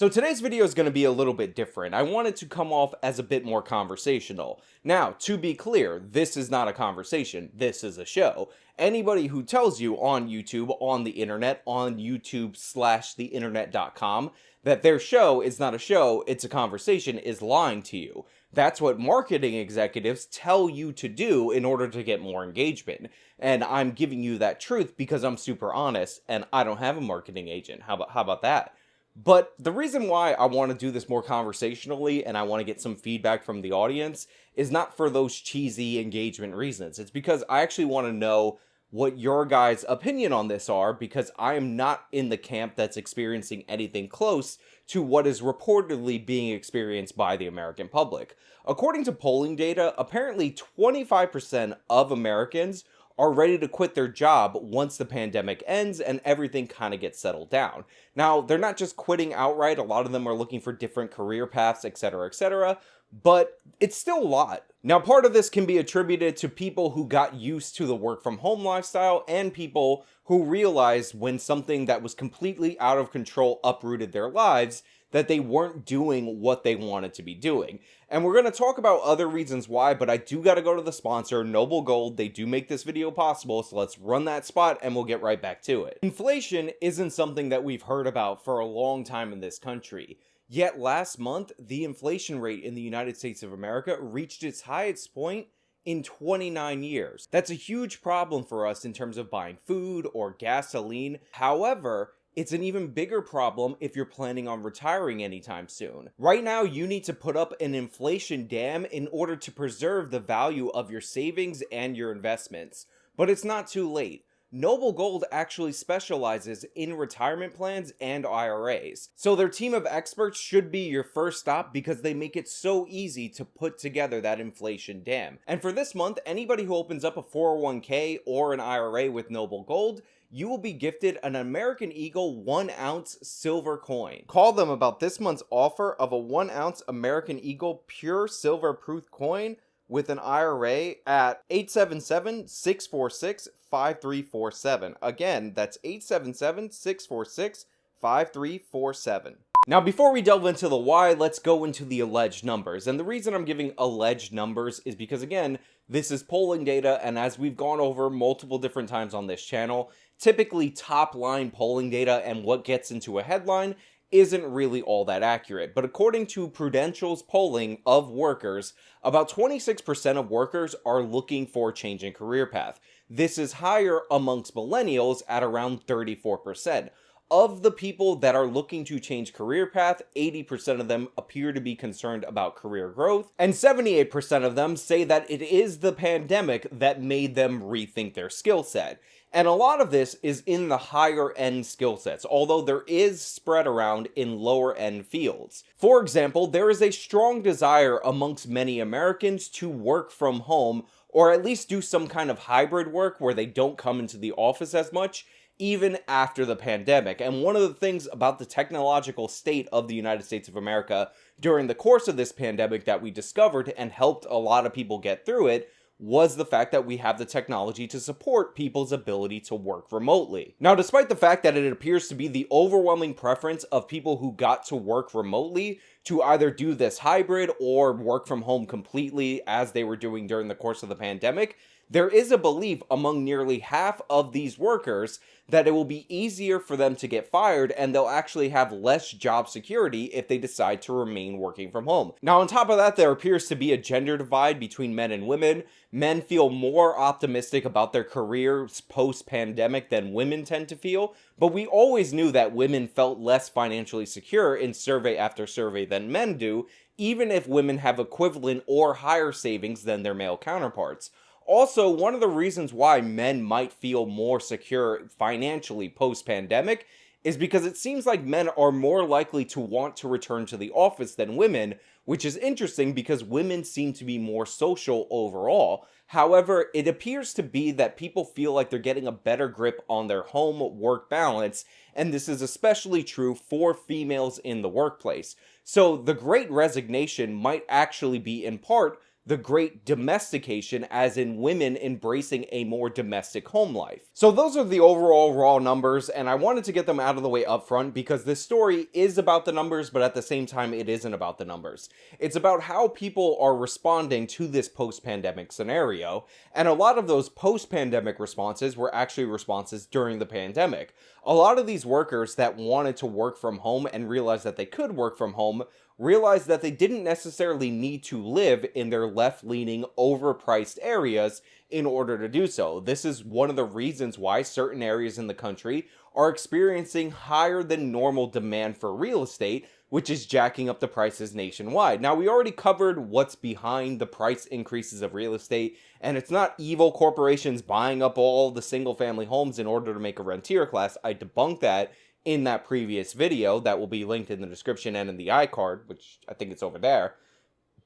So today's video is going to be a little bit different. I wanted to come off as a bit more conversational. Now, to be clear, this is not a conversation. This is a show. Anybody who tells you on YouTube, on the internet, on YouTube/theinternet.com, that their show is not a show, it's a conversation, is lying to you. That's what marketing executives tell you to do in order to get more engagement. And I'm giving you that truth because I'm super honest and I don't have a marketing agent. How about that? But the reason why I want to do this more conversationally and I want to get some feedback from the audience is not for those cheesy engagement reasons. It's because I actually want to know what your guys' opinion on this are, because I am not in the camp that's experiencing anything close to what is reportedly being experienced by the American public. According to polling data, apparently 25% of Americans are ready to quit their job once the pandemic ends and everything kind of gets settled down. Now, they're not just quitting outright. A lot of them are looking for different career paths, etc., but it's still a lot. Now, part of this can be attributed to people who got used to the work from home lifestyle and people who realized when something that was completely out of control uprooted their lives, that they weren't doing what they wanted to be doing. And we're going to talk about other reasons why, but I do got to go to the sponsor, Noble Gold. They do make this video possible, so let's run that spot and we'll get right back to it. Inflation isn't something that we've heard about for a long time in this country. Yet last month, the inflation rate in the United States of America reached its highest point in 29 years. That's a huge problem for us in terms of buying food or gasoline. However, it's an even bigger problem if you're planning on retiring anytime soon. Right now, you need to put up an inflation dam in order to preserve the value of your savings and your investments. But it's not too late. Noble Gold actually specializes in retirement plans and IRAs. So their team of experts should be your first stop because they make it so easy to put together that inflation dam. And for this month, anybody who opens up a 401k or an IRA with Noble Gold, you will be gifted an American Eagle 1-ounce silver coin. Call them about this month's offer of a 1-ounce American Eagle pure silver proof coin with an IRA at 877-646-5347. Again, that's 877-646-5347. Now, before we delve into the why, let's go into the alleged numbers. And the reason I'm giving alleged numbers is because, again, this is polling data, and as we've gone over multiple different times on this channel, typically top-line polling data and what gets into a headline isn't really all that accurate. But according to Prudential's polling of workers, about 26% of workers are looking for a change in career path. This is higher amongst millennials at around 34%. Of the people that are looking to change career path, 80% of them appear to be concerned about career growth, and 78% of them say that it is the pandemic that made them rethink their skill set. And a lot of this is in the higher end skill sets, although there is spread around in lower end fields. For example, there is a strong desire amongst many Americans to work from home, or at least do some kind of hybrid work where they don't come into the office as much, even after the pandemic. And one of the things about the technological state of the United States of America during the course of this pandemic that we discovered and helped a lot of people get through it was the fact that we have the technology to support people's ability to work remotely. Now, despite the fact that it appears to be the overwhelming preference of people who got to work remotely to either do this hybrid or work from home completely as they were doing during the course of the pandemic, there is a belief among nearly half of these workers that it will be easier for them to get fired and they'll actually have less job security if they decide to remain working from home. Now, on top of that, there appears to be a gender divide between men and women. Men feel more optimistic about their careers post-pandemic than women tend to feel, but we always knew that women felt less financially secure in survey after survey than men do, even if women have equivalent or higher savings than their male counterparts. Also, one of the reasons why men might feel more secure financially post-pandemic is because it seems like men are more likely to want to return to the office than women, which is interesting because women seem to be more social overall. However, it appears to be that people feel like they're getting a better grip on their home-work balance, and this is especially true for females in the workplace. So the Great Resignation might actually be in part the Great Domestication, as in women embracing a more domestic home life. So those are the overall raw numbers, and I wanted to get them out of the way up front because this story is about the numbers, but at the same time it isn't about the numbers. It's about how people are responding to this post-pandemic scenario, and a lot of those post-pandemic responses were actually responses during the pandemic. A lot of these workers that wanted to work from home and realized that they could work from home realized that they didn't necessarily need to live in their left-leaning, overpriced areas in order to do so. This is one of the reasons why certain areas in the country are experiencing higher than normal demand for real estate, which is jacking up the prices nationwide. Now, we already covered what's behind the price increases of real estate, and it's not evil corporations buying up all the single-family homes in order to make a rentier class. I debunked that in that previous video that will be linked in the description and in the iCard, which I think it's over there.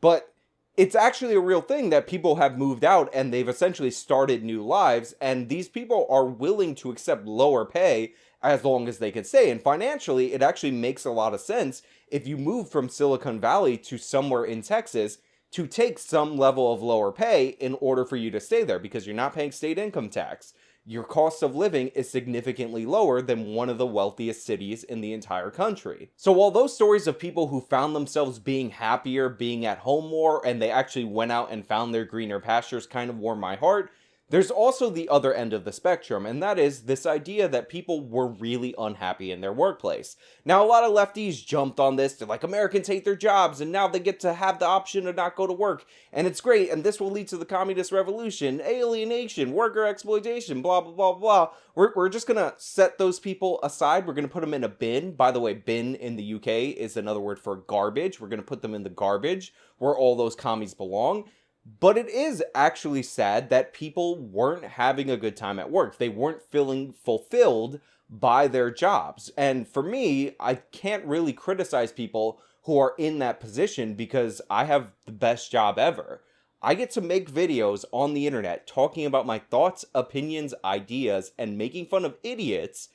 But it's actually a real thing that people have moved out and they've essentially started new lives, and these people are willing to accept lower pay as long as they can stay. And financially, it actually makes a lot of sense if you move from Silicon Valley to somewhere in Texas to take some level of lower pay in order for you to stay there, because you're not paying state income tax. Your cost of living is significantly lower than one of the wealthiest cities in the entire country. So while those stories of people who found themselves being happier, being at home more, and they actually went out and found their greener pastures kind of warm my heart, there's also the other end of the spectrum, and that is this idea that people were really unhappy in their workplace. Now, a lot of lefties jumped on this. They're like, Americans hate their jobs, and now they get to have the option to not go to work, and it's great, and this will lead to the communist revolution, alienation, worker exploitation, blah, blah, blah, blah. We're just gonna set those people aside. We're gonna put them in a bin. By the way, bin in the UK is another word for garbage. We're gonna put them in the garbage where all those commies belong. But it is actually sad that people weren't having a good time at work. They weren't feeling fulfilled by their jobs. And for me, I can't really criticize people who are in that position because I have the best job ever. I get to make videos on the internet talking about my thoughts, opinions, ideas, and making fun of idiots,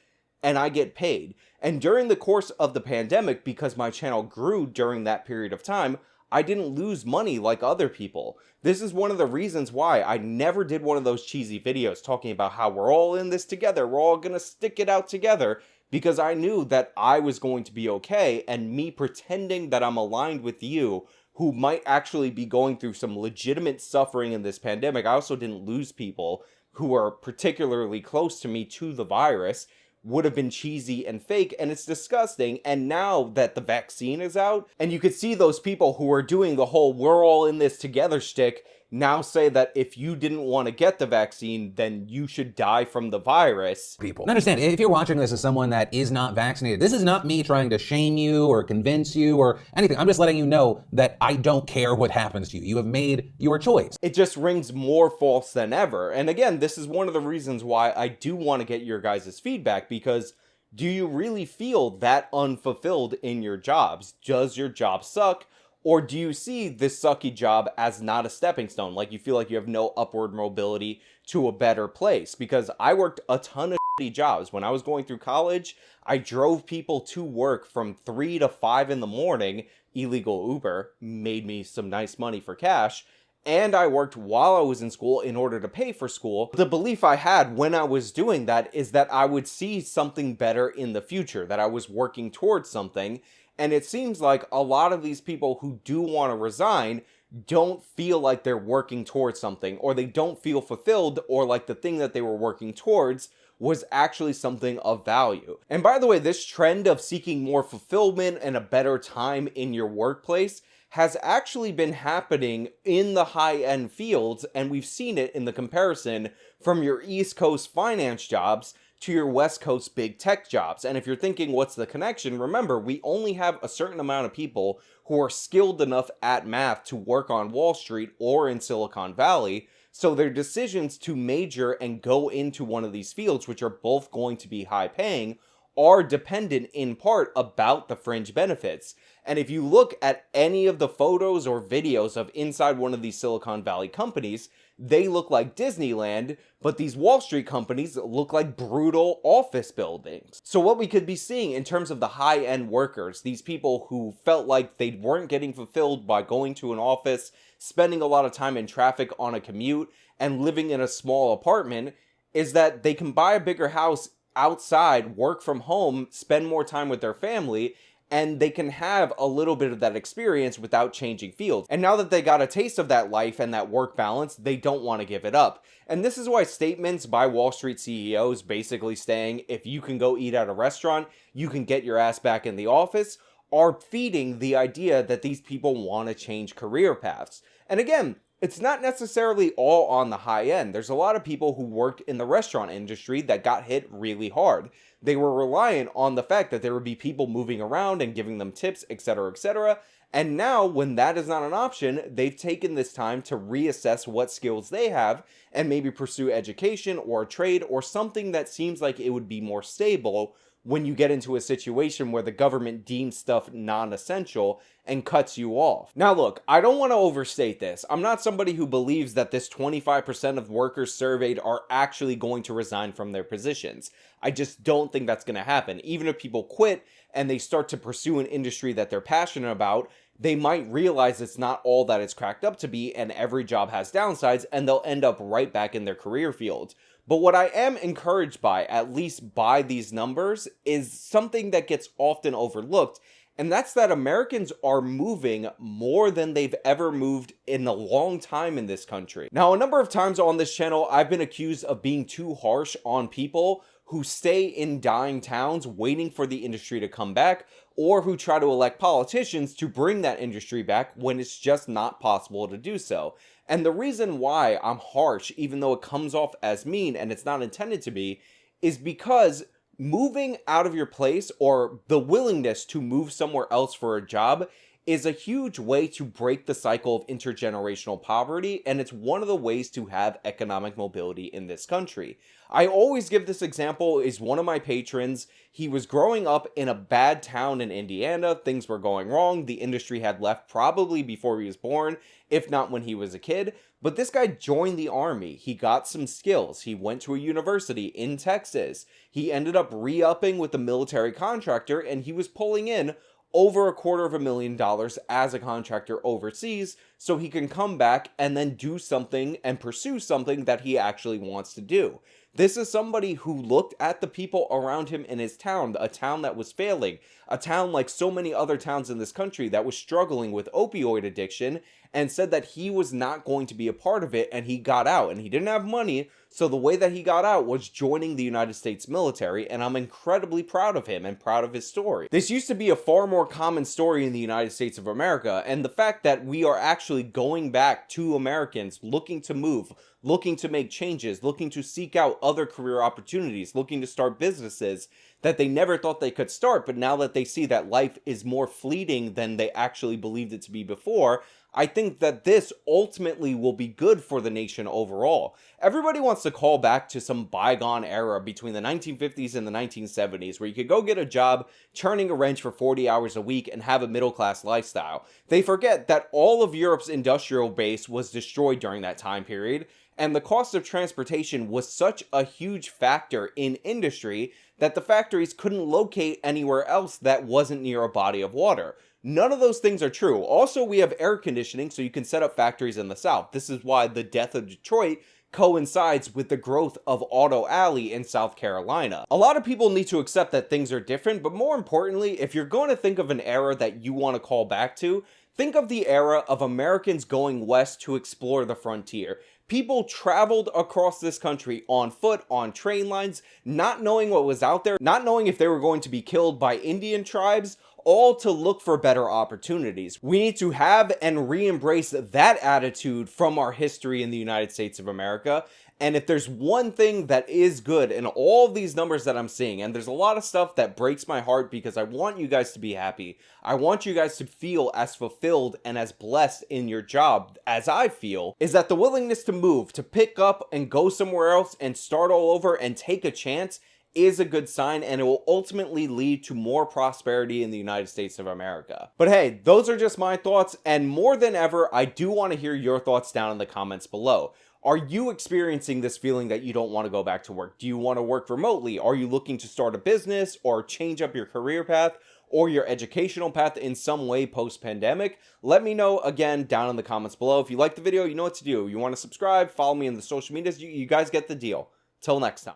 and I get paid. And during the course of the pandemic, because my channel grew during that period of time, I didn't lose money like other people. This is one of the reasons why I never did one of those cheesy videos talking about how we're all in this together, we're all gonna stick it out together, because I knew that I was going to be okay, and me pretending that I'm aligned with you, who might actually be going through some legitimate suffering in this pandemic. I also didn't lose people who are particularly close to me to the virus, would have been cheesy and fake, and it's disgusting. And now that the vaccine is out, and you could see those people who are doing the whole we're all in this together shtick now say that if you didn't want to get the vaccine, then you should die from the virus. People. Understand, if you're watching this as someone that is not vaccinated, this is not me trying to shame you or convince you or anything. I'm just letting you know that I don't care what happens to you. You have made your choice. It just rings more false than ever. And again, this is one of the reasons why I do want to get your guys' feedback, because do you really feel that unfulfilled in your jobs? Does your job suck? Or do you see this sucky job as not a stepping stone? Like you feel like you have no upward mobility to a better place? Because I worked a ton of shitty jobs. When I was going through college, I drove people to work from 3 to 5 in the morning. Illegal Uber made me some nice money for cash. And I worked while I was in school in order to pay for school. The belief I had when I was doing that is that I would see something better in the future, that I was working towards something. And it seems like a lot of these people who do want to resign don't feel like they're working towards something, or they don't feel fulfilled, or like the thing that they were working towards was actually something of value. And by the way, this trend of seeking more fulfillment and a better time in your workplace has actually been happening in the high-end fields, and we've seen it in the comparison from your East Coast finance jobs to your West Coast big tech jobs. And if you're thinking, what's the connection? Remember, we only have a certain amount of people who are skilled enough at math to work on Wall Street or in Silicon Valley. So their decisions to major and go into one of these fields, which are both going to be high paying, are dependent in part about the fringe benefits. And if you look at any of the photos or videos of inside one of these Silicon Valley companies, they look like Disneyland, but these Wall Street companies look like brutal office buildings. So what we could be seeing in terms of the high-end workers, these people who felt like they weren't getting fulfilled by going to an office, spending a lot of time in traffic on a commute, and living in a small apartment, is that they can buy a bigger house outside, work from home, spend more time with their family, and they can have a little bit of that experience without changing fields. And now that they got a taste of that life and that work balance, they don't want to give it up. And this is why statements by Wall Street CEOs basically saying, if you can go eat at a restaurant, you can get your ass back in the office, are feeding the idea that these people want to change career paths. And again, it's not necessarily all on the high end. There's a lot of people who worked in the restaurant industry that got hit really hard. They were reliant on the fact that there would be people moving around and giving them tips, etc., etc. And now, when that is not an option, they've taken this time to reassess what skills they have and maybe pursue education or a trade or something that seems like it would be more stable when you get into a situation where the government deems stuff non-essential and cuts you off. Now look, I don't want to overstate this. I'm not somebody who believes that this 25% of workers surveyed are actually going to resign from their positions. I just don't think that's going to happen. Even if people quit and they start to pursue an industry that they're passionate about, they might realize it's not all that it's cracked up to be, and every job has downsides, and they'll end up right back in their career field. But what I am encouraged by, at least by these numbers, is something that gets often overlooked, and that's that Americans are moving more than they've ever moved in a long time in this country. Now, a number of times on this channel, I've been accused of being too harsh on people who stay in dying towns waiting for the industry to come back, or who try to elect politicians to bring that industry back when it's just not possible to do so. And the reason why I'm harsh, even though it comes off as mean and it's not intended to be, is because moving out of your place, or the willingness to move somewhere else for a job, is a huge way to break the cycle of intergenerational poverty, and it's one of the ways to have economic mobility in this country. I always give this example. Is one of my patrons. He was growing up in a bad town in Indiana. Things were going wrong. The industry had left probably before he was born, if not when he was a kid. But this guy joined the army. He got some skills. He went to a university in Texas. He ended up re-upping with a military contractor, and he was pulling in over $250,000 as a contractor overseas, so he can come back and then do something and pursue something that he actually wants to do. This is somebody who looked at the people around him in his town, a town that was failing, a town like so many other towns in this country that was struggling with opioid addiction, and said that he was not going to be a part of it, and he got out. And he didn't have money, so the way that he got out was joining the United States military, and I'm incredibly proud of him and proud of his story. This used to be a far more common story in the United States of America, and the fact that we are actually going back to Americans looking to move, looking to make changes, looking to seek out other career opportunities, looking to start businesses that they never thought they could start, but now that they see that life is more fleeting than they actually believed it to be before, I think that this ultimately will be good for the nation overall. Everybody wants to call back to some bygone era between the 1950s and the 1970s where you could go get a job turning a wrench for 40 hours a week and have a middle-class lifestyle. They forget that all of Europe's industrial base was destroyed during that time period, and the cost of transportation was such a huge factor in industry that the factories couldn't locate anywhere else that wasn't near a body of water. None of those things are true. Also, we have air conditioning, so you can set up factories in the South. This is why the death of Detroit coincides with the growth of Auto Alley in South Carolina. A lot of people need to accept that things are different, but more importantly, if you're going to think of an era that you want to call back to, think of the era of Americans going west to explore the frontier. People traveled across this country on foot, on train lines, not knowing what was out there, not knowing if they were going to be killed by Indian tribes, all to look for better opportunities. We need to have and re-embrace that attitude from our history in the United States of America. And if there's one thing that is good in all of these numbers that I'm seeing, and there's a lot of stuff that breaks my heart because I want you guys to be happy. I want you guys to feel as fulfilled and as blessed in your job as I feel, is that the willingness to move, to pick up and go somewhere else and start all over and take a chance is a good sign, and it will ultimately lead to more prosperity in the United States of America. But hey, those are just my thoughts, and more than ever, I do want to hear your thoughts down in the comments below. Are you experiencing this feeling that you don't want to go back to work? Do you want to work remotely? Are you looking to start a business or change up your career path or your educational path in some way post-pandemic? Let me know again down in the comments below. If you like the video, you know what to do. You want to subscribe, follow me on the social medias. You guys get the deal. Till next time.